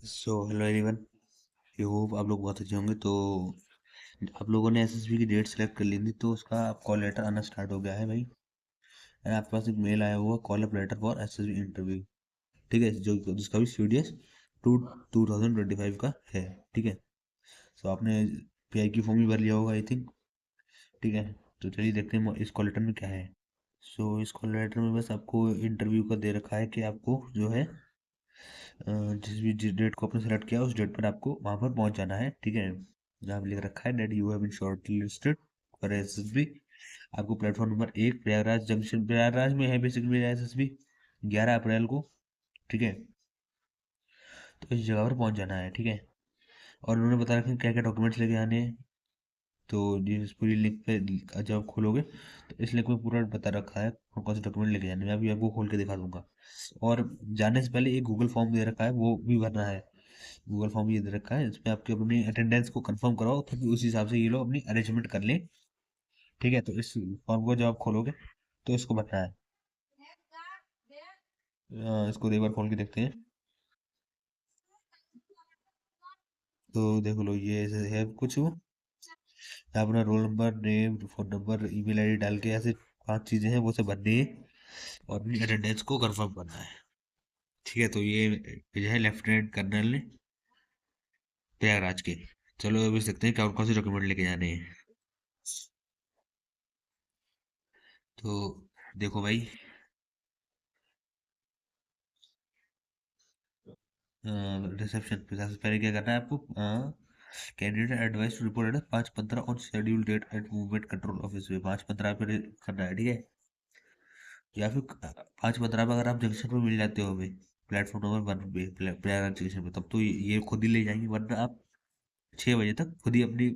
So hello everyone. I hope आप लोग बहुत अच्छे होंगे। तो आप लोगों ने एसएसबी की डेट सेलेक्ट कर ली थी, तो उसका आप कॉल लेटर आना स्टार्ट हो गया है भाई। एंड आपके पास एक मेल आया हुआ call up later for SSB interview. ठीक है, जो जिसका भी सीडीएस 2025 का है। ठीक है। सो आपने पीआई की फॉर्म भी भर लिया होगा आई थिंक। ठीक है। तो चलिए देखते हैं इस कॉल लेटर में क्या है। सो इस कॉल लेटर में बस आपको इंटरव्यू का दे रखा है कि आपको जो है जिस डेट को आपने सेलेक्ट किया उस डेट पर आपको वहां पर पहुंच जाना है। ठीक है। जहाँ पे लिख रखा है that you have been shortlisted for SSB. आपको platform number 1 Prayagraj junction, Prayagraj में है बेसिकली एसएसबी, 11 अप्रैल को। ठीक है। तो इस जगह पर पहुंच जाना है। ठीक है। और उन्होंने बता रखा है क्या क्या डॉक्यूमेंट्स लेके आने हैं। तो जिस पूरी लिंक पे जब आप खोलोगे तो इस लिंक में पूरा बता रखा है कौन कौन से डॉक्यूमेंट लेके जाने हैं। मैं अभी आपको खोल के दिखा दूंगा। और जाने से पहले एक गूगल फॉर्म दे रखा है, वो भी भरना है। गूगल फॉर्म ये दे रखा है, इसमें आपकी अपनी अटेंडेंस को कंफर्म कराओ ताकि उस हिसाब से ये लोग अपनी अरेंजमेंट कर लें। ठीक है। तो इस फॉर्म को जब आप खोलोगे तो इसको भरना है। इसको एक बार खोल के देखते हैं। तो देख लो ये ऐसे है कुछ वो। अपना roll number, name, phone number, email ID डाल के ऐसे 5 चीजें हैं वो सब भरनी है और अपनी अटेंडेंस को कंफर्म करना है। ठीक है। तो ये जो है लेफ्टिनेंट कर्नल प्रयागराज के। चलो अभी देखते हैं कौन कौन से डॉक्यूमेंट लेके जाने हैं। तो देखो भाई, रिसेप्शन पे सबसे पहले क्या करना है आपको। Candidate advise to report at 5:15 on schedule date at movement control office में। 5:15 पे करना है। ठीक है। या फिर 5:15 पे अगर आप जंक्शन पे मिल जाते हो हमें, प्लेटफॉर्म नंबर 1 पे प्रयागराज जंक्शन पे, तब तो ये खुद ही ले जाएंगे, वरना आप 6 बजे तक खुद ही अपनी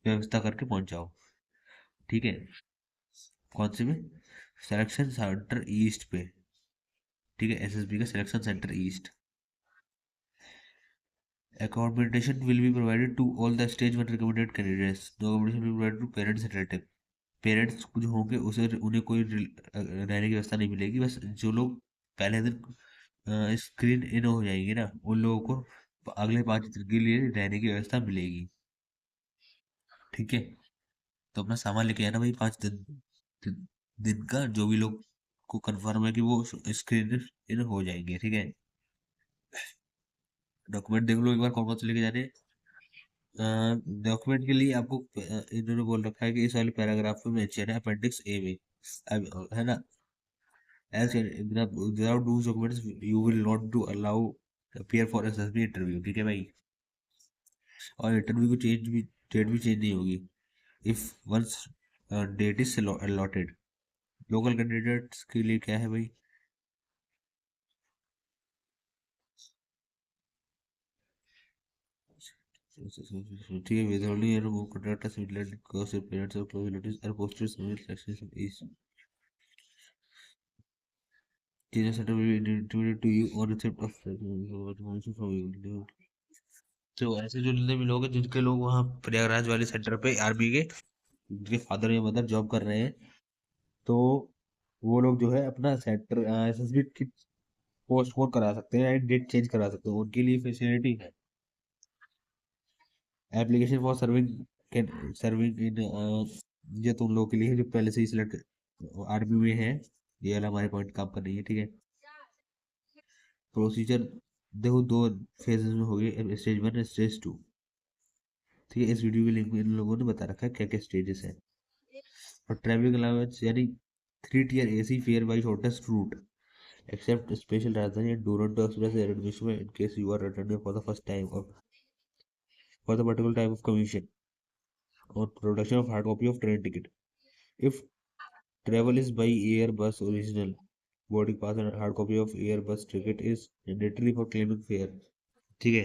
व्यवस्था करके पहुंच जाओ। ठीक है। कौन से में? सिलेक्शन सेंटर ईस्ट पे। ठीक है, एसएसबी का selection centre east. Accommodation will be provided to all the stage one recommended candidates. No accommodation will be provided to parents and relative. Parents जो होंगे उसे उन्हें कोई रहने की व्यवस्था नहीं मिलेगी। बस जो लोग पहले दिन स्क्रीन इन हो जाएंगे ना, उन लोगों को अगले 5 दिन के लिए रहने की व्यवस्था मिलेगी। ठीक है। तो अपना सामान लेके आना भाई 5 दिन का, जो भी लोग को कंफर्म है कि वो स्क्रीन इन हो जाएंगे। ठीक है। डॉक्यूमेंट देख लो एक बार कौन कौन से लेके जाने हैं। डॉक्यूमेंट के लिए आपको इन्होंने बोल रखा है कि इस वाले पैराग्राफ में मेंशन है अपेंडिक्स ए में। है ना। As without those documents you will not to allow appear for SSB interview. ठीक है भाई। और इंटरव्यू की चेंज भी, डेट भी चेंज नहीं होगी if once date is allotted. Local candidates के लिए क्या है भाई। ठीक है। withholding and remove contractors related because their parents or close relatives are posted civil section is change center will be intimated to you on receipt of information from you। तो ऐसे जो जितने भी लोग हैं जिनके लोग वहाँ प्रयागराज वाले सेंटर पे आर्मी के, जिनके फादर या मदर जॉब कर रहे हैं, तो वो लोग जो है अपना सेंटर एसएसबी की पोस्टपोन करा सकते हैं, डेट चेंज करा सकते हैं, उनके लिए फैसिलिटी है। Application for serving serving in, ये तो उन लोगों के लिए है जो पहले से ही सिलेक्ट आर्मी में है। ये वाला हमारे पॉइंट काम कर रही है। ठीक है। प्रोसीजर देखो, 2 फेजेस में हो गए, स्टेज 1 स्टेज 2। ठीक है। इस वीडियो के लिंक में इन लोगों ने बता रखा है क्या क्या स्टेजेस है। और ट्रैवलिंग अलाउंस यानी 3 tier AC fare by shortest route except special Rajdhani and Duronto express are admission in case you are returning for the first time और for the particular type of commission और production of hard copy of train ticket. If travel is by air bus original boarding pass and hard copy of air bus ticket is mandatory for claiming fare. ठीक है।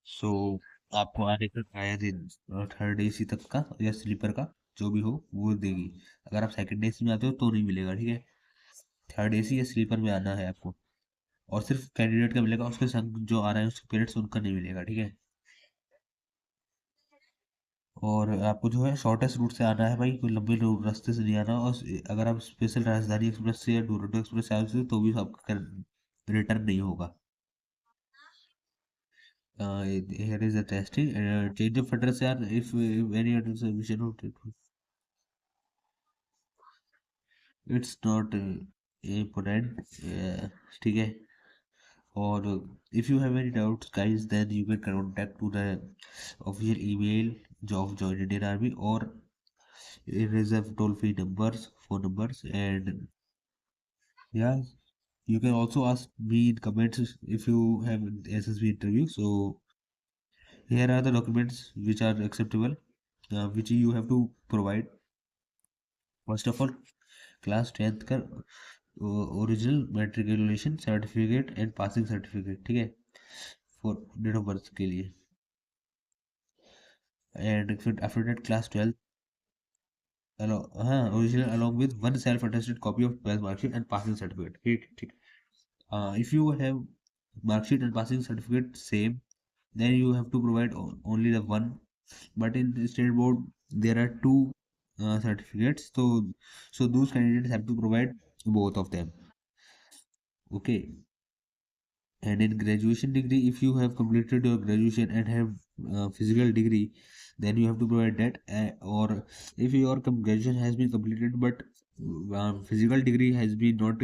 सो आपको आने का आया दिन third AC तक का या स्लीपर का जो भी हो वो देगी। अगर आप सेकंड एसी में आते हो तो नहीं मिलेगा। ठीक है। थर्ड एसी या स्लीपर में आना है आपको। और सिर्फ कैंडिडेट का मिलेगा, उसके संग जो आ रहे हैं उसके पेरेंट्स उनका नहीं मिलेगा। ठीक है। और आपको जो है शॉर्टेस्ट रूट से आना है भाई, कोई लंबे रास्ते से नहीं आना। और अगर आप स्पेशल राजधानी एक्सप्रेस से या डूरंटो एक्सप्रेस से आए हो तो भी आपका रिटर्न नहीं होगा। Here is the testing. Change of address, yaar, if any address we should not, it's not important. ठीक है. Or if you have any doubts, guys, then you can contact to the official email of Join Indian Army, or reserve toll-free numbers, phone numbers, and yeah, you can also ask me in comments if you have an SSB interview. So here are the documents which are acceptable, which you have to provide. First of all, class 10th का original matriculation certificate and passing certificate, ठीक है, for date of birth के लिए. And फिर after that class 12, हाँ, original along with one self attested copy of 12th marksheet and passing certificate. ठीक ठीक. If you have marksheet and passing certificate same, then you have to provide only the one. But in the state board there are two certificates, so those candidates have to provide both of them. Okay. And in graduation degree, if you have completed your graduation and have physical degree, then you have to provide that. Or if your graduation has been completed but physical degree has been not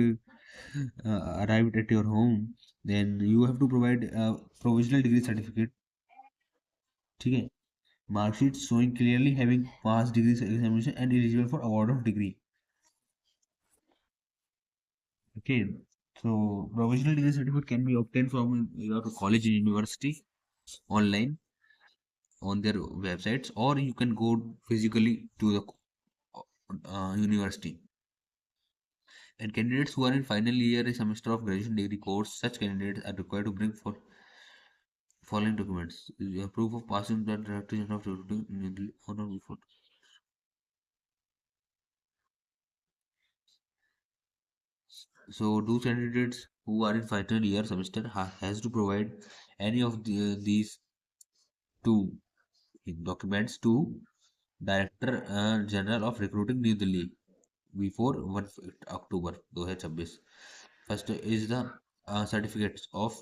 arrived at your home, then you have to provide a provisional degree certificate. ठीक है. Marksheet showing clearly having passed degree examination and eligible for award of degree. Okay. So provisional degree certificate can be obtained from your college and university online on their websites, or you can go physically to the university. And candidates who are in final year a semester of graduation degree course, such candidates are required to bring for following documents: proof of passing the direction of recruiting on or before. So those candidates who are in final year semester has to provide any of these two documents to Director General of Recruiting New Delhi before 1 October 2026. First is the certificates of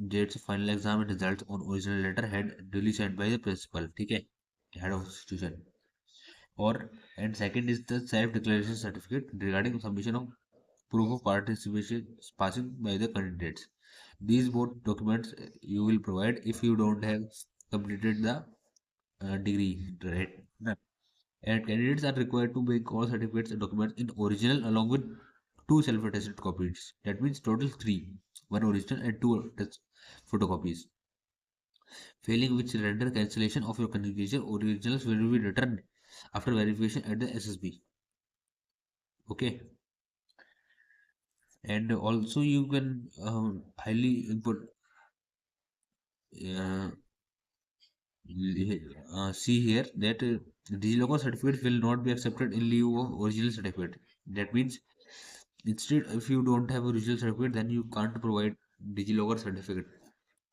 dates of final exam and results on original letterhead duly signed by the principal, ठीक है, head of institution. Or and second is the self declaration certificate regarding submission of proof of participation passing by the candidates. These both documents you will provide if you don't have completed the degree, right? And candidates are required to make all certificates and documents in original along with two self-attested copies. That means total three, one original and two photocopies. Failing which render cancellation of your communication, originals will be returned after verification at the SSB. Okay. And also you can highly input, uh, see here that DigiLocker certificate will not be accepted in lieu of original certificate. That means instead, if you don't have original certificate, then you can't provide DigiLocker certificate.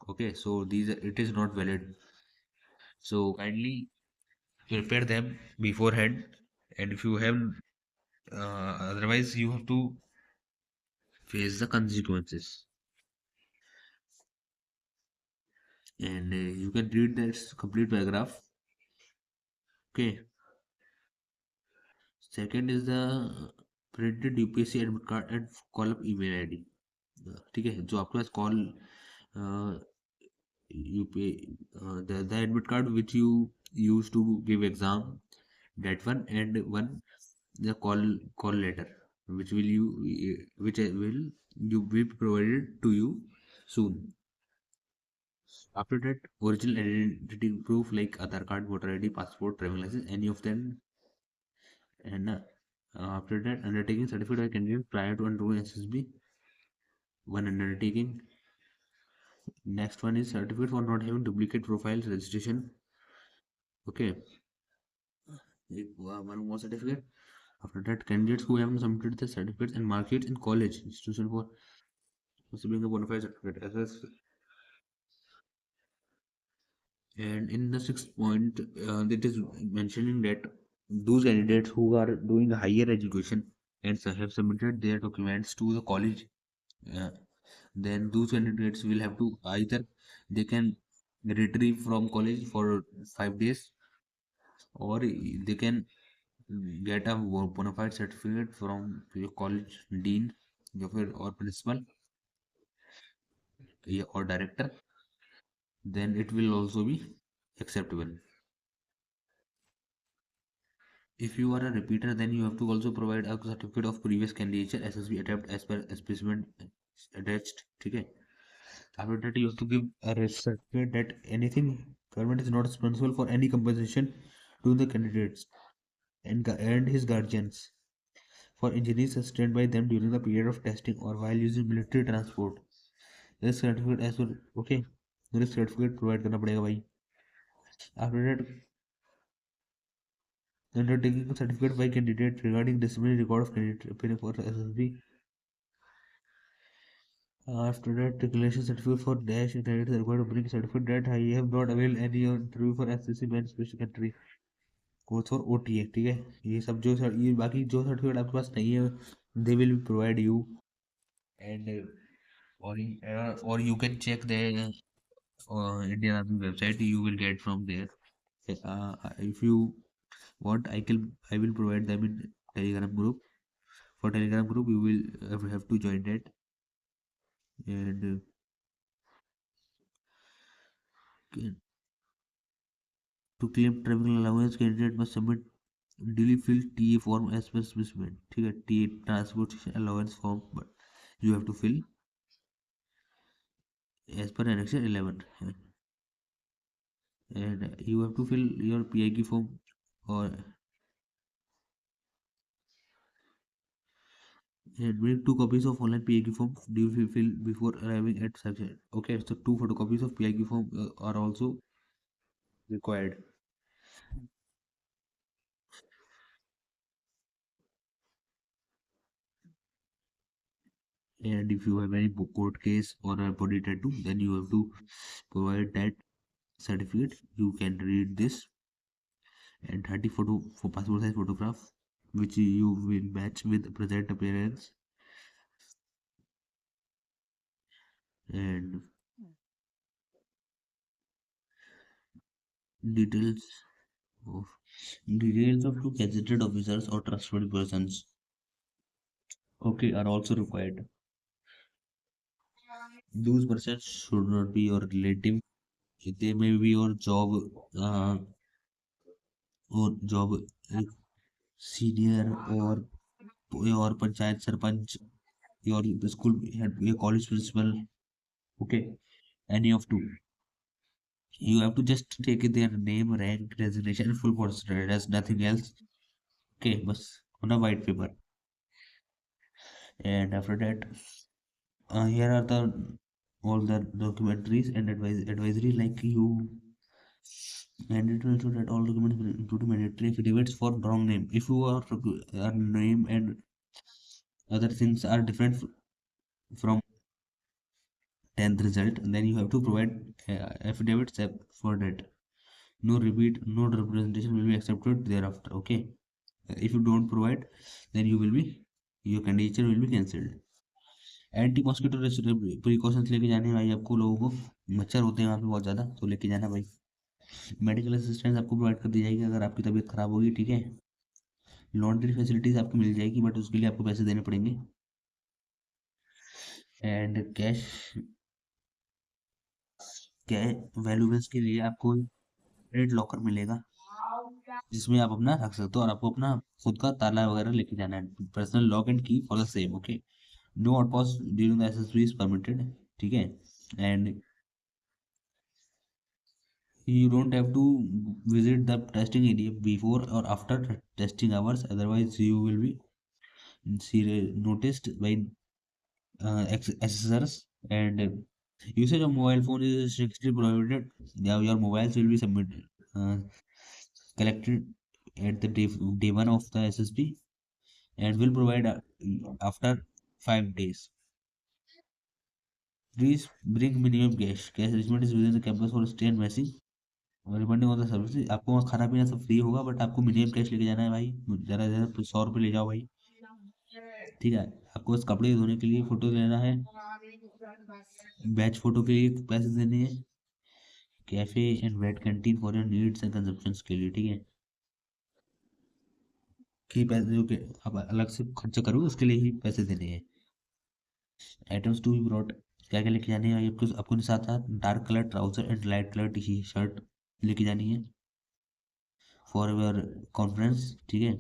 Okay, so it is not valid. So kindly prepare them beforehand, and if you have otherwise, you have to face the consequences. And you can read that complete paragraph. Okay. Second is the printed UPSC admit card and call up email ID. ठीक है, जो आपके पास call UPI, the admit card which you use to give exam, that one, and one the call letter which will you be provided to you soon. After that, original identity proof like Aadhaar card, voter ID, passport, driving license, any of them. And after that, undertaking certificate by candidate prior to undergoing SSB, one undertaking. Next one is certificate for not having duplicate profiles registration. Okay, one more certificate. After that, candidates who haven't submitted the certificates and mark sheets in college institution for receiving a bona fide certificate. And in the sixth point, it is mentioning that those candidates who are doing higher education and have submitted their documents to the college, uh, Then those candidates will have to either they can retrieve from college for 5 days, or they can get a bona fide certificate from your college dean or principal, or director. Then it will also be acceptable. If you are a repeater, then you have to also provide a certificate of previous candidature SSB attempt as per specimen attached. Okay. After that, you have to give a certificate that anything government is not responsible for any compensation to the candidates and his guardians for injuries sustained by them during the period of testing or while using military transport. This certificate as well. Okay. This certificate provide करना पड़ेगा भाई. After that, undertaking a certificate by candidate regarding disciplinary record of candidate appearing for SSB. After that, declaration certificate for dash candidates are required to bring certificate that I have not availed any interview for SSC man special country course और OTA. ठीक है. ये सब जो ये बाकी जो certificate आपके पास नहीं है, they will provide you. And or you can check the Indian Army website, you will get from there. If you want, I will provide them in Telegram group. For Telegram group, you will have to join that. And to claim travel allowance, candidate must submit duly filled TA form as per specimen. ठीक है. TA transportation allowance form, but you have to fill as per annexure 11. And you have to fill your PIQ form, or and bring 2 copies of online PIQ form duly filled before arriving at section. Okay, so 2 photocopies of PIQ form are also required. And if you have any court case or a body tattoo, then you have to provide that certificate. You can read this. And 30 photo for passport size photograph, which you will match with present appearance. And details of details of two gazetted officers or trustworthy persons, okay, are also required. Those persons should not be your relative. They may be your uh, job senior, or panchayat sarpanch, your school head, your college principal. Okay, any of two. You have to just take their name, rank, designation, full consider. There's nothing else. Okay, bus on a white paper. And after that, here are the all the documentaries and advisory, like you. And it will ensure that all documents, including mandatory affidavits for wrong name. If your name and other things are different from 10th result, then you have to provide affidavits for that. No repeat, no representation will be accepted thereafter. Okay. If you don't provide, then your candidature will be cancelled. Anti mosquito precautions लेके जाने हैं भाई आपको, लोगों को मच्छर होते हैं वहाँ पे बहुत ज़्यादा, तो लेके जाना भाई. मेडिकल असिस्टेंस आपको प्रोवाइड कर दी जाएगी अगर आपकी तबीयत खराब होगी. ठीक है. लॉन्ड्री फैसिलिटीज आपको मिल जाएगी, बट उसके लिए आपको पैसे देने पड़ेंगे. एंड कैश कैश वैल्यूएबल्स के लिए आपको क्रेडिट लॉकर मिलेगा, जिसमें आप अपना रख सकते हो, और आपको अपना खुद का ताला वगैरह लेके जाना है. Personal lock and key for the same. Okay. No outpost during the SSB is permitted. ठीक है. And you don't have to visit the testing area before or after testing hours, otherwise you will be noticed by assessors. And usage of mobile phone is strictly prohibited. Your mobiles will be submitted, collected at the day 1 of the SSB, and will provide after 5 days. Please bring minimum cash. Cash arrangement is within the campus for stay and messing. Depending on the service, आपको वहाँ खाना पीना सब free होगा, but आपको minimum cash लेके जाना है भाई. ज़्यादा से ज़्यादा 100 रुपये ले जाओ भाई. ठीक है. आपको बस कपड़े धोने के लिए फोटो लेना है. बैच फोटो के लिए पैसे देने हैं, cafe and wet canteen for your needs and consumption के लिए, ठीक है। कि पैसे जो कि आप अलग से खर्चा करोगे उसके लिए ही पैसे देने हैं। आइटम्स टू बी ब्रॉट, क्या क्या लेके जाने हैं आपको आपको साथ साथ dark colour trouser and light colour T shirt लेके जानी है फॉर योर कॉन्फ्रेंस, ठीक है।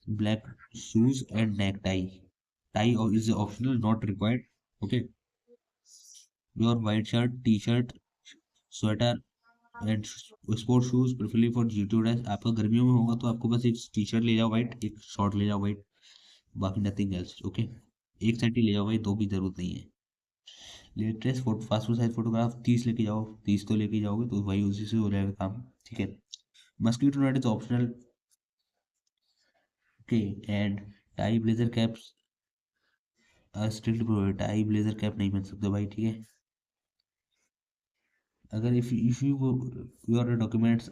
Black shoes and neck tie, tie is optional not required, okay. Your white shirt T shirt sweater and sport shoes preferably for GT dash. आपका गर्मियों में होगा तो आपको बस एक टी शर्ट ले जाओ वाइट, एक शॉर्ट ले जाओ वाइट, बाकी नथिंग एल्स, ओके। एक सेट ही ले जाओ भाई, दो की जरूरत नहीं है। Latest photo passport size photograph 30 लेके जाओ, 30 तो लेके जाओगे तो भाई उसी से हो जाएगा काम, ठीक है। Mosquito net is optional, okay. And tie blazer caps still provide, tie blazer cap नहीं पहन सकते भाई, ठीक है। अगर if you your documents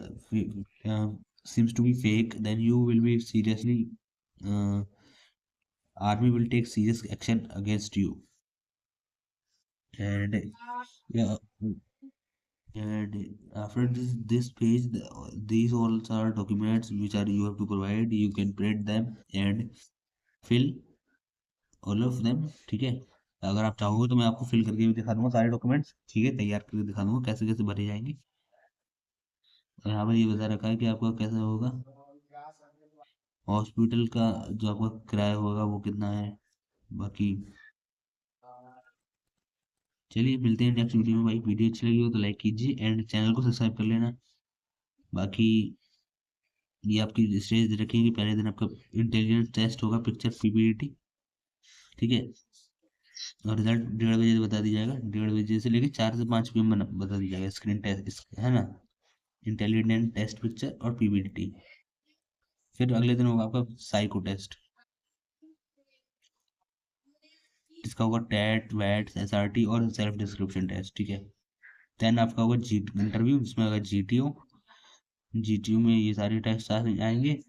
seems to be fake, then you will be seriously uh, army will take serious action against you. And yeah, and after this page, these all are documents which are you have to provide. You can print them and fill all of them, ठीक है। अगर आप चाहोगे तो मैं आपको fill करके भी दिखा दूंगा सारे डॉक्यूमेंट्स, ठीक है, तैयार करके दिखा दूंगा कैसे कैसे भरे जाएंगे। और यहाँ पर ये बता रखा है कि आपका कैसे होगा। हॉस्पिटल का जो आपका किराया होगा वो कितना है, बाकी चलिए मिलते हैं नेक्स्ट वीडियो में भाई। वीडियो अच्छी लगी हो तो लाइक कीजिए एंड चैनल को सब्सक्राइब कर लेना। बाकी ये आपकी स्टेज रखेंगे, पहले दिन आपका इंटेलिजेंस टेस्ट होगा, पिक्चर पीपीटी, ठीक है। और रिजल्ट 1:30 बता दिया जाएगा, 1:30 से लेकर 4 से 5 PM बता दिया जाएगा, स्क्रीन टेस्ट है ना, इंटेलिजेंट टेस्ट पिक्चर और पीपीटी। फिर अगले दिन होगा आपका साइको टेस्ट, इसका होगा टेट वैट एसआरटी और सेल्फ डिस्क्रिप्शन टेस्ट, ठीक है। देन आपका होगा जी इंटरव्यू, जिसमें अगर जीटीओ, जीटीयू में ये सारे टेस्ट आएंगे।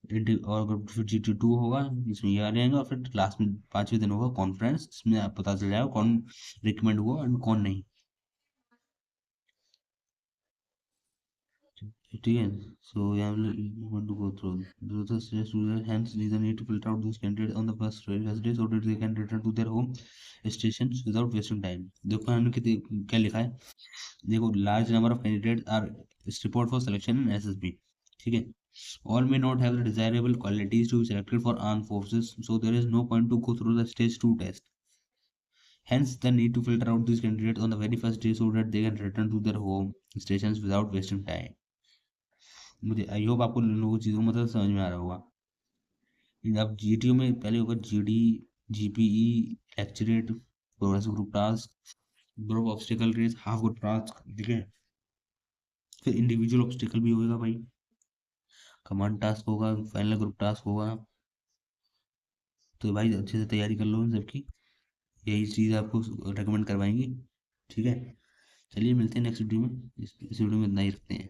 और अगर फिर GT2 होगा इसमें ये आ जाएंगे, और फिर लास्ट में 5वें दिन होगा कॉन्फ्रेंस, इसमें आप पता चल जाएगा कौन रिकमेंड हुआ और कौन नहीं, ठीक है। सो यहाँ want to go through the stress user, hence these need to filter out those candidates on the first day so that they can return to their home stations without wasting time। देखो हमने क्या लिखा है, देखो large number of candidates R report for selection in SSB, ठीक है। All may not have the desirable qualities to be selected for armed forces, so there is no point to go through the stage 2 test. Hence, the need to filter out these candidates on the very first day so that they can return to their home stations without wasting time। मुझे I hope आपको इन लोगों चीज़ों को मतलब समझ में आ रहा होगा। अब जीटीओ में पहले होगा जीडी, जीपीई, एक्चुरेट, progress group task, group obstacle race, half group task, ठीक है। फिर इंडिविजुअल ऑब्स्टिकल भी होगा भाई, कमांड टास्क होगा, फाइनल ग्रुप टास्क होगा। तो भाई अच्छे से तैयारी कर लो इन सबकी, यही चीज़ आपको रेकमेंड करवाएंगी, ठीक है। चलिए मिलते हैं नेक्स्ट वीडियो में, इस वीडियो में इतना ही रखते हैं।